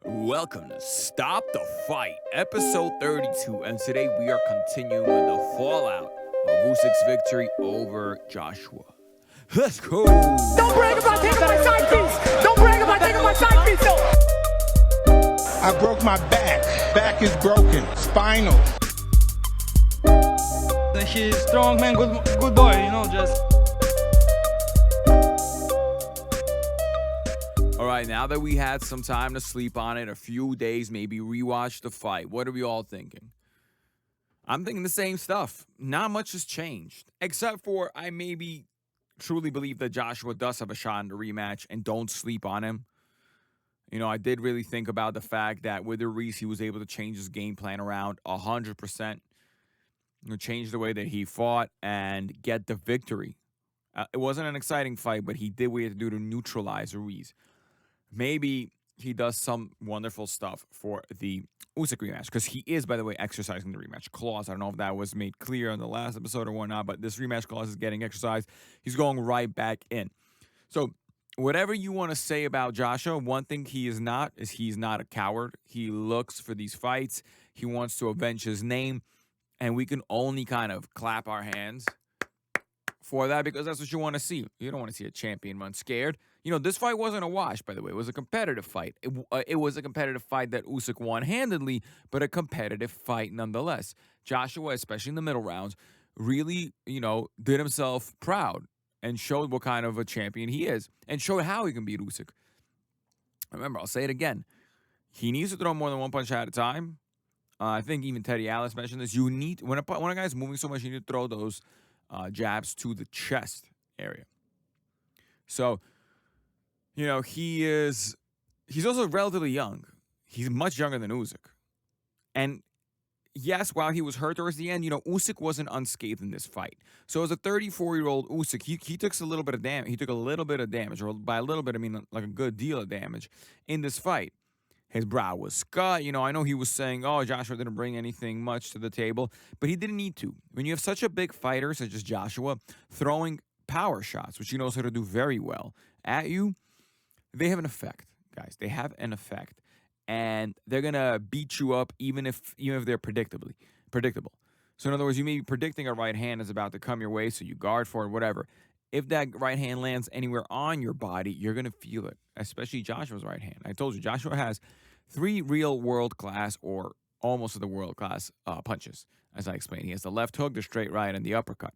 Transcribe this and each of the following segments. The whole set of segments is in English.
Welcome to Stop the Fight, episode 32, and today we are continuing with the fallout of Usyk's victory over Joshua. Let's go! Don't brag about taking my side piece! Don't brag about taking my side piece, though! I broke my back. Back is broken. Spinal. He's strong man, good boy, just... Alright, now that we had some time to sleep on it, a few days, maybe rewatch the fight, what are we all thinking? I'm thinking the same stuff. Not much has changed, except for I maybe truly believe that Joshua does have a shot in the rematch, and don't sleep on him. I did really think about the fact that with the Reese, he was able to change his game plan around 100%. Change the way that he fought and get the victory. It wasn't an exciting fight, but he did what he had to do to neutralize Ruiz. Maybe he does some wonderful stuff for the Usyk rematch, because he is, by the way, exercising the rematch clause. I don't know if that was made clear in the last episode or whatnot, but this rematch clause is getting exercised. He's going right back in. So whatever you want to say about Joshua, one thing he is not is he's not a coward. He looks for these fights. He wants to avenge his name. And we can only kind of clap our hands for that, because that's what you want to see. You don't want to see a champion run scared. This fight wasn't a wash, by the way. It was a competitive fight. It was a competitive fight that Usyk won handedly, but a competitive fight nonetheless. Joshua, especially in the middle rounds, really, did himself proud and showed what kind of a champion he is and showed how he can beat Usyk. Remember, I'll say it again. He needs to throw more than one punch at a time. I think even Teddy Atlas mentioned this. You need, when a guy's moving so much, you need to throw those jabs to the chest area. So, he's also relatively young. He's much younger than Usyk. And yes, while he was hurt towards the end, Usyk wasn't unscathed in this fight. So as a 34-year-old Usyk, he took a little bit of damage. He took a little bit of damage, or by a little bit, I mean like a good deal of damage in this fight. His brow was scut. I know he was saying, oh, Joshua didn't bring anything much to the table, but he didn't need to. When you have such a big fighter such as Joshua throwing power shots, which he knows how to do very well, at you, they have an effect, guys. They have an effect, and they're going to beat you up even if they're predictable. So in other words, you may be predicting a right hand is about to come your way, so you guard for it, whatever. If that right hand lands anywhere on your body, you're going to feel it, especially Joshua's right hand. I told you, Joshua has 3 real world-class or almost to the world-class punches, as I explained. He has the left hook, the straight right, and the uppercut.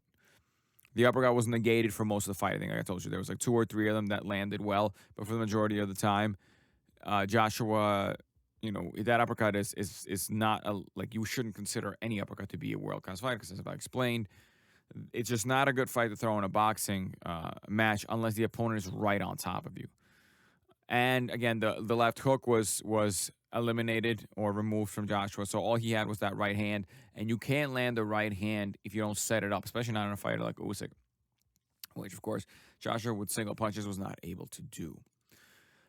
The uppercut was negated for most of the fight. I think I told you there was like 2 or 3 of them that landed well, but for the majority of the time, Joshua, that uppercut is not like you shouldn't consider any uppercut to be a world-class fighter, because as I explained, it's just not a good fight to throw in a boxing match unless the opponent is right on top of you. And again, the left hook was eliminated or removed from Joshua, so all he had was that right hand, and you can't land the right hand if you don't set it up, especially not in a fighter like Usyk, which, of course, Joshua with single punches was not able to do.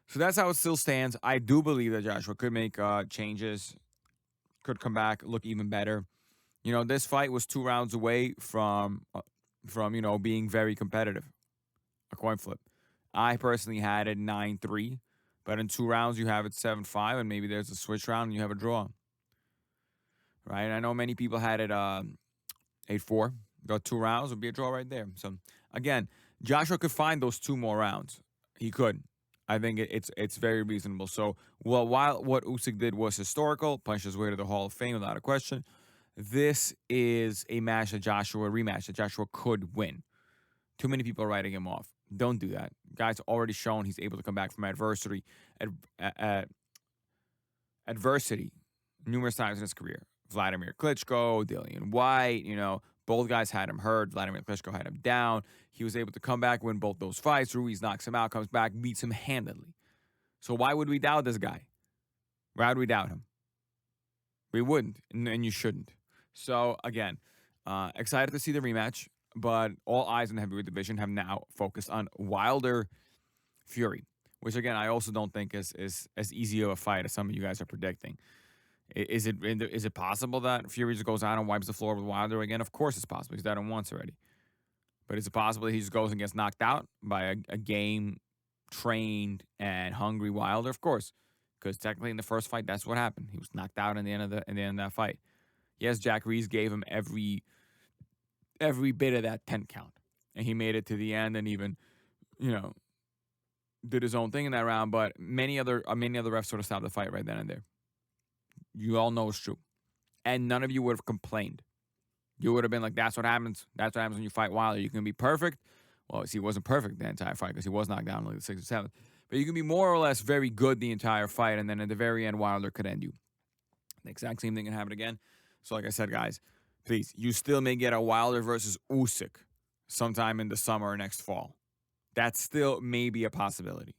So that's how it still stands. I do believe that Joshua could make changes, could come back, look even better. This fight was 2 rounds away from being very competitive. A coin flip. I personally had it 9-3, but in 2 rounds you have it 7-5, and maybe there's a switch round and you have a draw. Right? And I know many people had it 8-4. Got 2 rounds, would be a draw right there. So again, Joshua could find those 2 more rounds. He could. I think it's very reasonable. So while what Usyk did was historical, punched his way to the Hall of Fame without a question, this is a rematch that Joshua could win. Too many people are writing him off. Don't do that. Guy's already shown he's able to come back from adversity numerous times in his career. Vladimir Klitschko, Dillian White, both guys had him hurt. Vladimir Klitschko had him down. He was able to come back, win both those fights. Ruiz knocks him out, comes back, beats him handedly. So why would we doubt this guy? Why would we doubt him? We wouldn't, and you shouldn't. So, again, excited to see the rematch, but all eyes in the heavyweight division have now focused on Wilder Fury, which, again, I also don't think is as easy of a fight as some of you guys are predicting. Is it possible that Fury just goes out and wipes the floor with Wilder again? Of course it's possible. He's done it once already. But is it possible that he just goes and gets knocked out by a game-trained and hungry Wilder? Of course. because technically in the first fight, that's what happened. He was knocked out in the end of that fight. Yes, Jack Reese gave him every bit of that 10 count, and he made it to the end, and even, did his own thing in that round. But many other refs sort of stopped the fight right then and there. You all know it's true, and none of you would have complained. You would have been like, "That's what happens. That's what happens when you fight Wilder. You can be perfect." Well, see, he wasn't perfect the entire fight because he was knocked down like the 6th or 7th. But you can be more or less very good the entire fight, and then at the very end, Wilder could end you. The exact same thing can happen again. So, like I said, guys, please, you still may get a Wilder versus Usyk sometime in the summer or next fall. That still may be a possibility.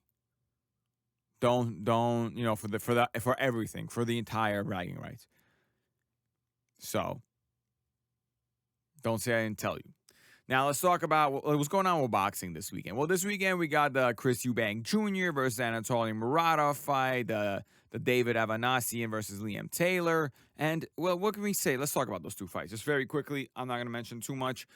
Don't for everything, for the entire bragging rights. So, don't say I didn't tell you. Now, let's talk about what's going on with boxing this weekend. Well, this weekend, we got the Chris Eubank Jr. versus Anatoly Muradov fight, the David Avanasian versus Liam Taylor. And, well, what can we say? Let's talk about those two fights. Just very quickly, I'm not going to mention too much.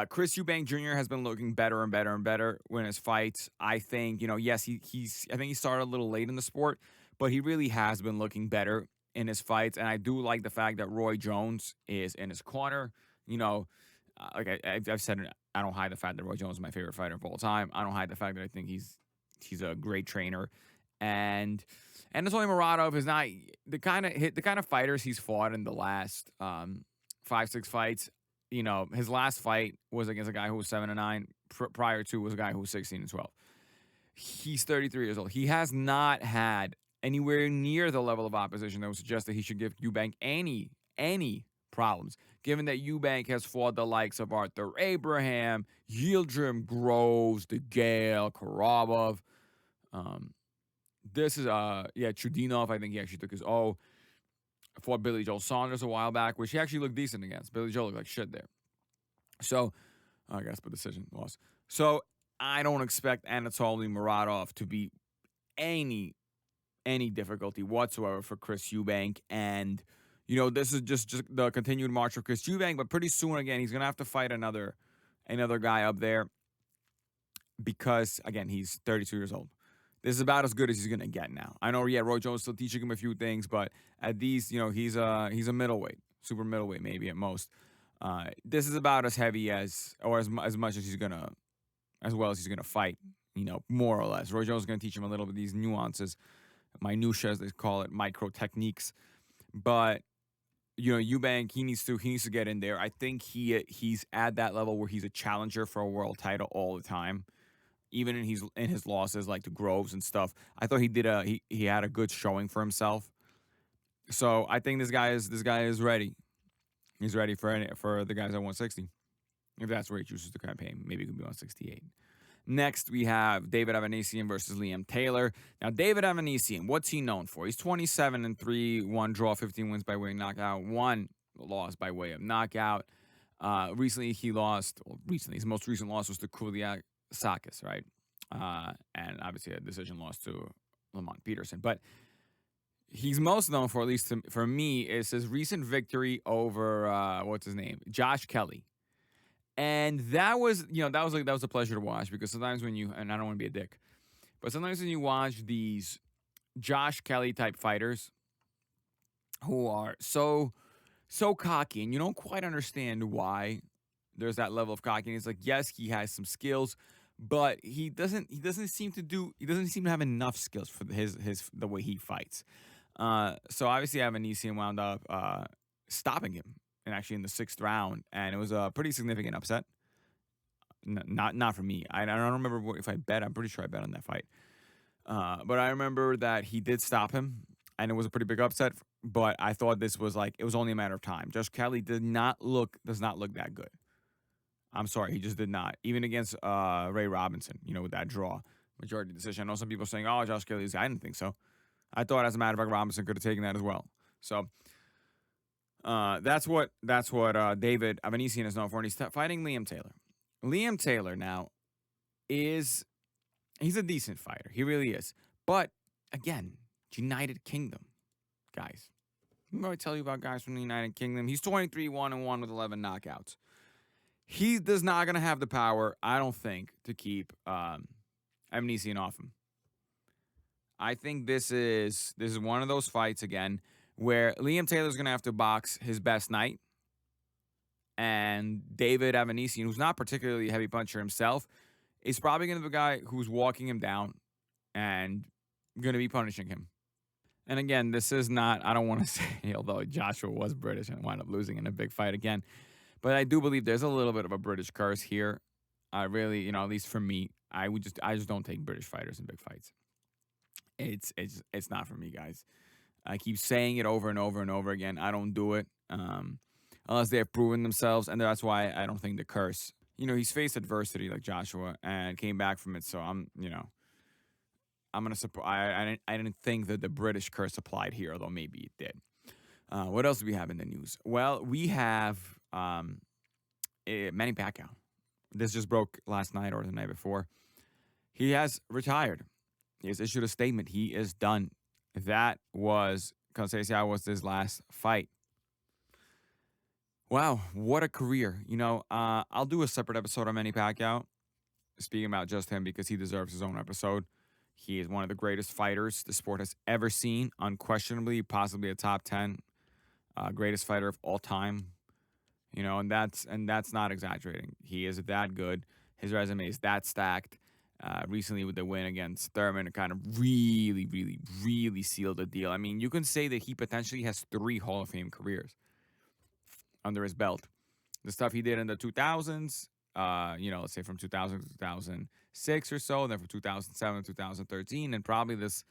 Chris Eubank Jr. has been looking better and better and better in his fights. I think, yes, I think he started a little late in the sport, but he really has been looking better in his fights. And I do like the fact that Roy Jones is in his corner. Like I've said, I don't hide the fact that Roy Jones is my favorite fighter of all time. I don't hide the fact that I think he's a great trainer, and Anatoly Muradov is not the kind of fighters he's fought in the last 5-6 fights. His last fight was against a guy who was 7-9. Prior to was a guy who was 16-12. He's 33 years old. He has not had anywhere near the level of opposition that would suggest that he should give Eubank any problems, given that Eubank has fought the likes of Arthur Abraham, Yildirim Groves, DeGale, Karabov. This is Chudinov. I think he actually took his fought Billy Joe Saunders a while back, which he actually looked decent against. Billy Joe looked like shit there. So, I guess by decision, loss. So, I don't expect Anatoly Muradov to be any difficulty whatsoever for Chris Eubank. And, this is just the continued march of Chris Eubank. But pretty soon, again, he's going to have to fight another guy up there because, again, he's 32 years old. This is about as good as he's going to get now. I know, Roy Jones still teaching him a few things, but at these, he's a middleweight, super middleweight maybe at most. This is about as heavy as much as as well as he's going to fight, more or less. Roy Jones is going to teach him a little bit of these nuances, minutia as they call it, micro techniques. But, Eubank, he needs to get in there. I think he's at that level where he's a challenger for a world title all the time. Even in his losses, like to Groves and stuff, I thought he had a good showing for himself. So I think this guy is ready. He's ready for the guys at 160. If that's where he chooses to campaign, maybe it could be 168. Next, we have David Avanasian versus Liam Taylor. Now, David Avanasian, what's he known for? He's 27-3, 1 draw, 15 wins by way of knockout, 1 loss by way of knockout. Recently, he lost. Well, his most recent loss was to Kuliak Sakis, right? And obviously a decision loss to Lamont Peterson. But he's most known for, at least for me, is his recent victory over what's his name, Josh Kelly. And that was a pleasure to watch, because sometimes when and I don't want to be a dick, but sometimes when you watch these Josh Kelly type fighters who are so cocky, and you don't quite understand why there's that level of cockiness. Like, yes, he has some skills, but he doesn't seem to have enough skills for the way he fights. So obviously Avanasian wound up stopping him, and actually in the 6th round, and it was a pretty significant upset. Not for me. I don't remember if I bet. I'm pretty sure I bet on that fight. But I remember that he did stop him, and it was a pretty big upset. But I thought this was it was only a matter of time. Josh Kelly does not look that good. I'm sorry, he just did not. Even against Ray Robinson, with that draw, majority decision. I know some people saying, "Oh, Josh Kelly's." I didn't think so. I thought, as a matter of fact, Robinson could have taken that as well. So that's what David Avanasian is known for, and he's fighting Liam Taylor. Liam Taylor now he's a decent fighter. He really is. But again, United Kingdom, guys. I'm going to tell you about guys from the United Kingdom. He's 23-1-1 with 11 knockouts. He does not going to have the power, I don't think, to keep Avanasian off him. I think this is one of those fights again where Liam Taylor's going to have to box his best night, and David Avanesian, who's not particularly a heavy puncher himself, is probably going to be the guy who's walking him down and going to be punishing him. And again, this is not, I don't want to say, although Joshua was British and wound up losing in a big fight again, but I do believe there's a little bit of a British curse here. I really, at least for me, I just don't take British fighters in big fights. It's not for me, guys. I keep saying it over and over and over again. I don't do it unless they have proven themselves, and that's why I don't think the curse. He's faced adversity like Joshua and came back from it. So I'm gonna support. I didn't think that the British curse applied here, although maybe it did. What else do we have in the news? Well, we have Manny Pacquiao. This just broke last night or the night before. He has retired. He has issued a statement. He is done. That was Conceição was his last fight. Wow, what a career. I'll do a separate episode on Manny Pacquiao, speaking about just him, because he deserves his own episode. He is one of the greatest fighters the sport has ever seen, unquestionably, possibly a top 10 greatest fighter of all time. And that's not exaggerating. He is that good. His resume is that stacked. Recently with the win against Thurman, it kind of really, really, really sealed the deal. I mean, you can say that he potentially has 3 Hall of Fame careers under his belt. The stuff he did in the 2000s, let's say from 2000 to 2006 or so, and then from 2007 to 2013, and probably this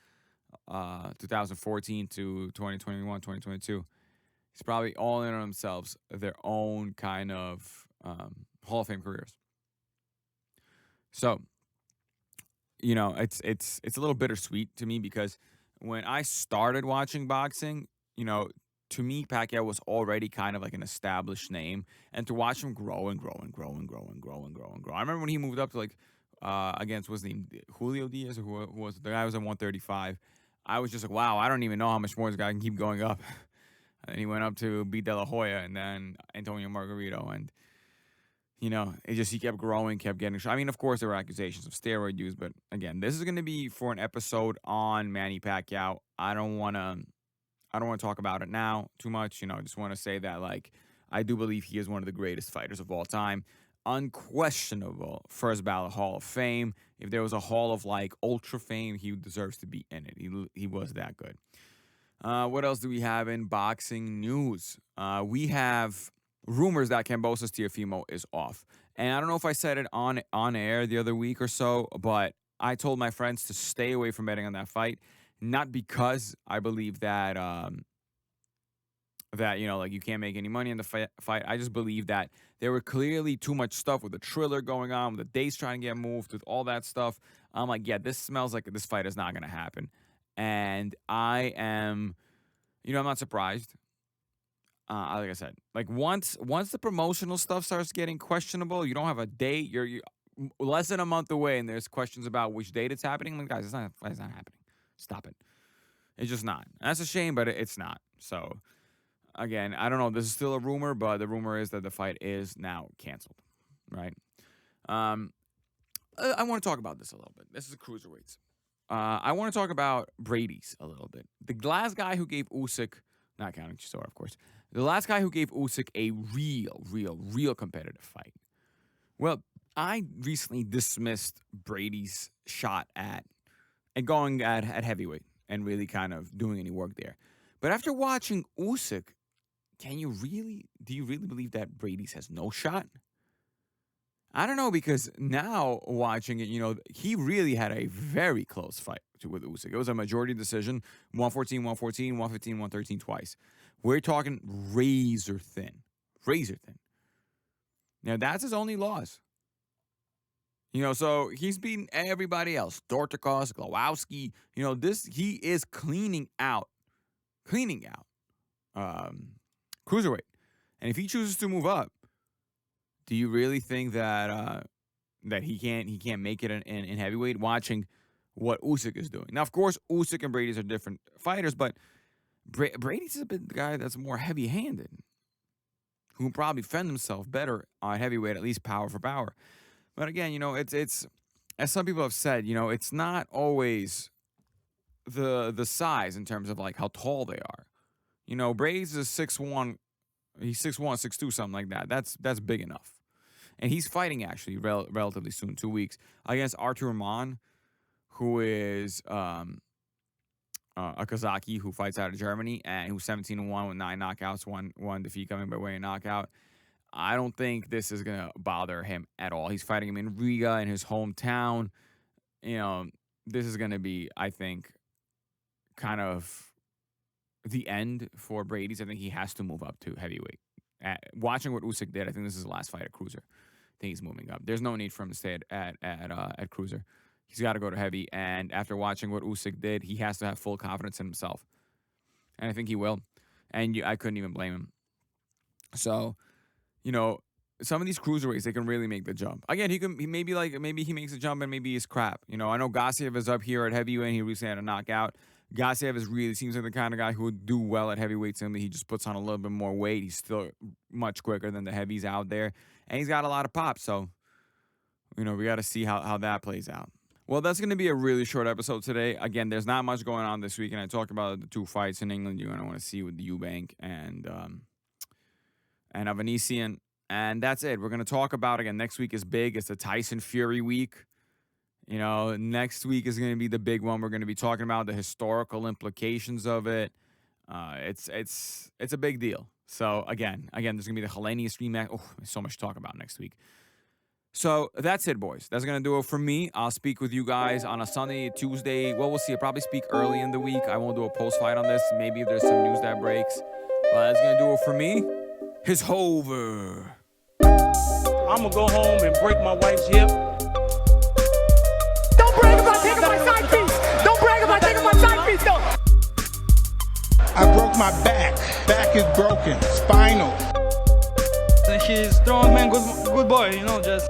2014 to 2021, 2022. He's probably all in on themselves, their own kind of Hall of Fame careers. So, it's a little bittersweet to me because when I started watching boxing, to me, Pacquiao was already kind of like an established name, and to watch him grow and grow and grow and grow and grow and grow and grow. I remember when he moved up to against what's his name, Julio Diaz, or who was the guy who was at 135. I was just like, wow, I don't even know how much more this guy can keep going up. And he went up to beat De La Hoya and then Antonio Margarito, and he kept growing, kept getting. I mean, of course, there were accusations of steroid use, but again, this is going to be for an episode on Manny Pacquiao. I don't want to talk about it now too much. I just want to say that, I do believe he is one of the greatest fighters of all time. Unquestionable first ballot Hall of Fame. If there was a Hall of, Ultra Fame, he deserves to be in it. He was that good. What else do we have in boxing news? We have rumors that Kambosos Teofimo is off. And I don't know if I said it on air the other week or so, but I told my friends to stay away from betting on that fight. Not because I believe that you can't make any money in the fight. I just believe that there were clearly too much stuff with the Triller going on, with the dates trying to get moved, with all that stuff. I'm like, yeah, this smells like this fight is not going to happen. And I am, I'm not surprised. Like I said, once the promotional stuff starts getting questionable, you don't have a date, you're less than a month away, and there's questions about which date it's happening. Guys, it's not happening. Stop it. It's just not. That's a shame, but it's not. So, again, I don't know. This is still a rumor, but the rumor is that the fight is now canceled, right? I want to talk about this a little bit. This is the cruiserweights. I want to talk about Brady's a little bit. The last guy who gave Usyk, not counting Chisora, of course, the last guy who gave Usyk a real competitive fight. Well, I recently dismissed Brady's shot at going at heavyweight and really kind of doing any work there. But after watching Usyk, do you really believe that Brady's has no shot? I don't know, because now watching it, he really had a very close fight with Usyk. It was a majority decision, 114, 114, 115, 113 twice. We're talking razor thin. Now, that's his only loss. So he's beaten everybody else. Dorticos, Glowowski. He is cleaning out cruiserweight. And if he chooses to move up, do you really think that he can't make it in heavyweight? Watching what Usyk is doing. Now, of course, Usyk and Brady's are different fighters, but Brady's a bit the guy that's more heavy-handed, who can probably fend himself better on heavyweight, at least power for power. But again, it's as some people have said, it's not always the size in terms of like how tall they are. You know, Brady's is 6'1", he's 6'1", 6'2", something like that. That's big enough. And he's fighting actually relatively soon, 2 weeks, against Artur Rahman, who is a Kazaki who fights out of Germany and who's 17-1 with 9 knockouts, one defeat coming by way of knockout. I don't think this is gonna bother him at all. He's fighting him in Riga, in his hometown. You know, this is gonna be, I think, kind of the end for Brady's. I think he has to move up to heavyweight. Watching what Usyk did, I think this is his last fight at cruiser. I think he's moving up. There's no need for him to stay at cruiser. He's got to go to heavy. And after watching what Usyk did, he has to have full confidence in himself. And I think he will. And I couldn't even blame him. So, you know, some of these cruiserweights, they can really make the jump. Again, maybe he makes a jump and maybe he's crap. You know, I know Gassiev is up here at heavyweight and he recently had a knockout. Gassiev really seems like the kind of guy who would do well at heavyweight. Simply, he just puts on a little bit more weight. He's still much quicker than the heavies out there. And he's got a lot of pop. So, you know, we got to see how that plays out. Well, that's going to be a really short episode today. Again, there's not much going on this week. And I talked about the 2 fights in England you're going to want to see with the Eubank and Avanesian. And that's it. We're going to talk about, again, next week is big. It's the Tyson Fury week. You know, next week is going to be the big one. We're going to be talking about the historical implications of it. It's a big deal. So, again, there's going to be the Hellenius rematch. Oh, there's so much to talk about next week. So, that's it, boys. That's going to do it for me. I'll speak with you guys on a Sunday, Tuesday. Well, we'll see. I'll probably speak early in the week. I won't do a post-fight on this. Maybe if there's some news that breaks. But that's going to do it for me. It's over. I'm gonna go home and break my wife's hip. Don't brag about taking my side piece. Don't brag about taking my side piece, though. I broke my back. Back is broken. Spinal. He's strong man, good boy, you know, just